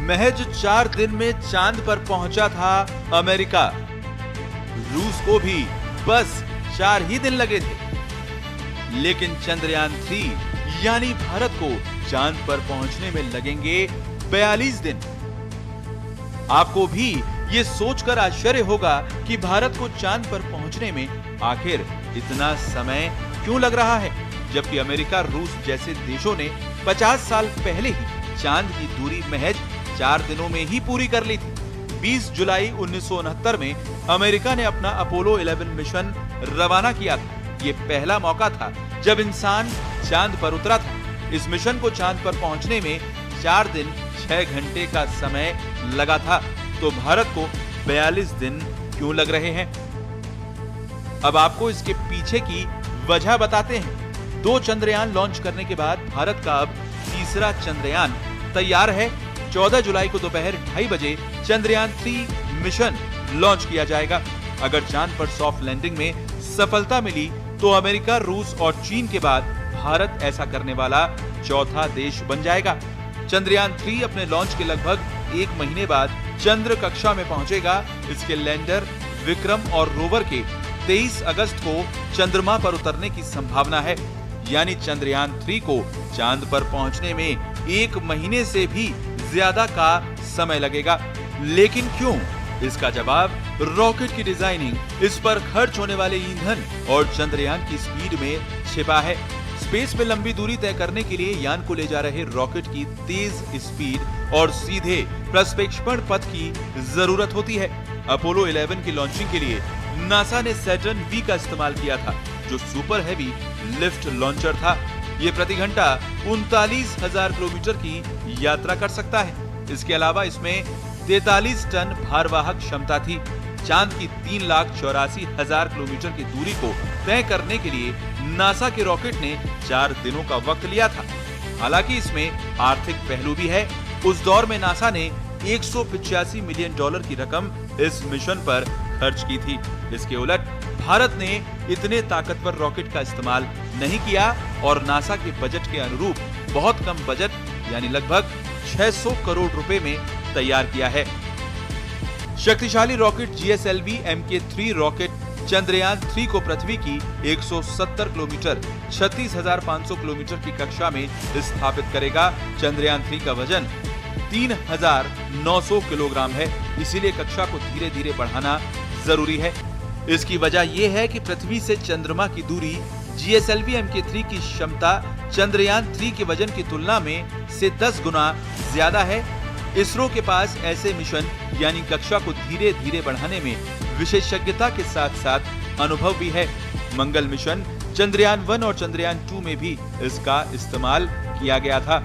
महज 4 दिन में चांद पर पहुंचा था अमेरिका। रूस को भी बस 4 ही दिन लगे थे, लेकिन चंद्रयान 3 यानी भारत को चांद पर पहुंचने में लगेंगे 42 दिन। आपको भी ये सोचकर आश्चर्य होगा कि भारत को चांद पर पहुंचने में आखिर इतना समय क्यों लग रहा है, जबकि अमेरिका, रूस जैसे देशों ने 50 साल पहले ही चांद की दूरी महज 4 दिनों में ही पूरी कर ली थी। 20 जुलाई 1969 में अमेरिका ने अपना अपोलो 11 मिशन रवाना किया था। ये पहला मौका था जब इंसान चांद पर उतरा था। इस मिशन को चांद पर पहुंचने में 4 दिन 6 घंटे का समय लगा था, तो भारत को 42 दिन क्यों लग रहे हैं? अब आपको इसके पीछे की वजह बताते हैं। 2 चंद्रयान लॉन्च करने के बाद भारत का अब तीसरा चंद्रयान तैयार है। 14 जुलाई को दोपहर 2:30 बजे चंद्रयान 3 मिशन लॉन्च किया जाएगा। अगर चांद पर सॉफ्ट लैंडिंग में सफलता मिली तो अमेरिका, रूस और चीन के बाद भारत ऐसा करने वाला चौथा देश बन जाएगा। चंद्रयान 3 अपने लॉन्च के लगभग 1 महीने बाद चंद्र कक्षा में पहुंचेगा। इसके लैंडर विक्रम और रोवर के 23 अगस्त को चंद्रमा पर उतरने की संभावना है। यानी चंद्रयान 3 को चांद पर पहुंचने में 1 महीने से भी ज्यादा का समय लगेगा। लेकिन क्यों? इसका जवाब रॉकेट की डिजाइनिंग, इस पर खर्च होने वाले ईंधन और चंद्रयान की स्पीड में छिपा है। स्पेस में लंबी दूरी तय करने के लिए यान को ले जा रहे रॉकेट की तेज स्पीड और सीधे प्रक्षेपण पथ की जरूरत होती है। अपोलो 11 की लॉन्चिंग के लिए नासा ने सैटर्न V का इस्तेमाल किया था, जो सुपर हैवी लिफ्ट लॉन्चर था। ये प्रति घंटा 39,000 किलोमीटर की यात्रा कर सकता है। इसके अलावा इसमें 43 टन भारवाहक क्षमता थी। चांद की 3,84,000 किलोमीटर की दूरी को तय करने के लिए नासा के रॉकेट ने 4 दिनों का वक्त लिया था। हालांकि इसमें आर्थिक पहलू भी है। उस दौर में नासा ने $185 मिलियन की रकम इस मिशन पर खर्च की थी। इसके उलट भारत ने इतने ताकतवर रॉकेट का इस्तेमाल नहीं किया और नासा के बजट के अनुरूप बहुत कम बजट यानी लगभग 600 करोड़ रुपए में तैयार किया है। शक्तिशाली rocket GSLV Mk3 rocket Chandrayaan 3 को पृथ्वी की 170 किलोमीटर 36,500 किलोमीटर की कक्षा में स्थापित करेगा। चंद्रयान 3 का वजन 3,900 किलोग्राम है, इसीलिए कक्षा को धीरे धीरे बढ़ाना जरूरी है। इसकी वजह यह है कि पृथ्वी से चंद्रमा की दूरी GSLV Mk3 की क्षमता चंद्रयान 3 के वजन की तुलना में से 10 गुना ज्यादा है। इसरो के पास ऐसे मिशन यानी कक्षा को धीरे धीरे बढ़ाने में विशेषज्ञता के साथ साथ अनुभव भी है। मंगल मिशन चंद्रयान 1 और चंद्रयान 2 में भी इसका इस्तेमाल किया गया था।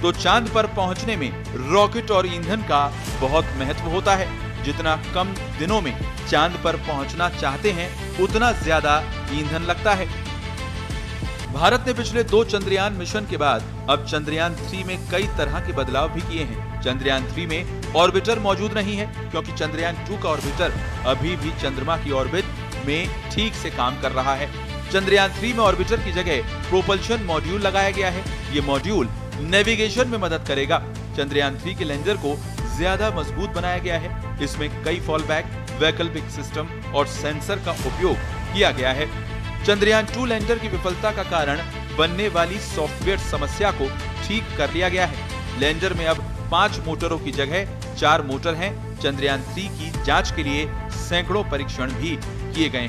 तो चांद पर पहुंचने में रॉकेट और ईंधन का बहुत महत्व होता है। जितना कम दिनों में चांद पर पहुंचना चाहते हैं, उतना ज्यादा ईंधन लगता है। भारत ने पिछले 2 चंद्रयान मिशन के बाद अब चंद्रयान 3 में कई तरह के बदलाव भी किए हैं। चंद्रयान 3 में ऑर्बिटर मौजूद नहीं है, क्योंकि चंद्रयान 2 का ऑर्बिटर अभी भी चंद्रमा की ऑर्बिट में ठीक से काम कर रहा है। चंद्रयान 3 में ऑर्बिटर की जगह प्रोपल्शन मॉड्यूल लगाया गया है। ये मॉड्यूल नेविगेशन में मदद करेगा। चंद्रयान 3 के लैंडर को ज्यादा मजबूत बनाया गया है। इसमें कई फॉलबैक, वैकल्पिक सिस्टम और सेंसर का उपयोग किया गया है। चंद्रयान 2 लैंडर की विफलता का कारण बनने वाली सॉफ्टवेयर समस्या को ठीक कर लिया गया है। लैंडर में अब 5 मोटरों की जगह 4 मोटर हैं। चंद्रयान 3 की जांच के लिए सैकड़ों परीक्षण भी किए गए हैं।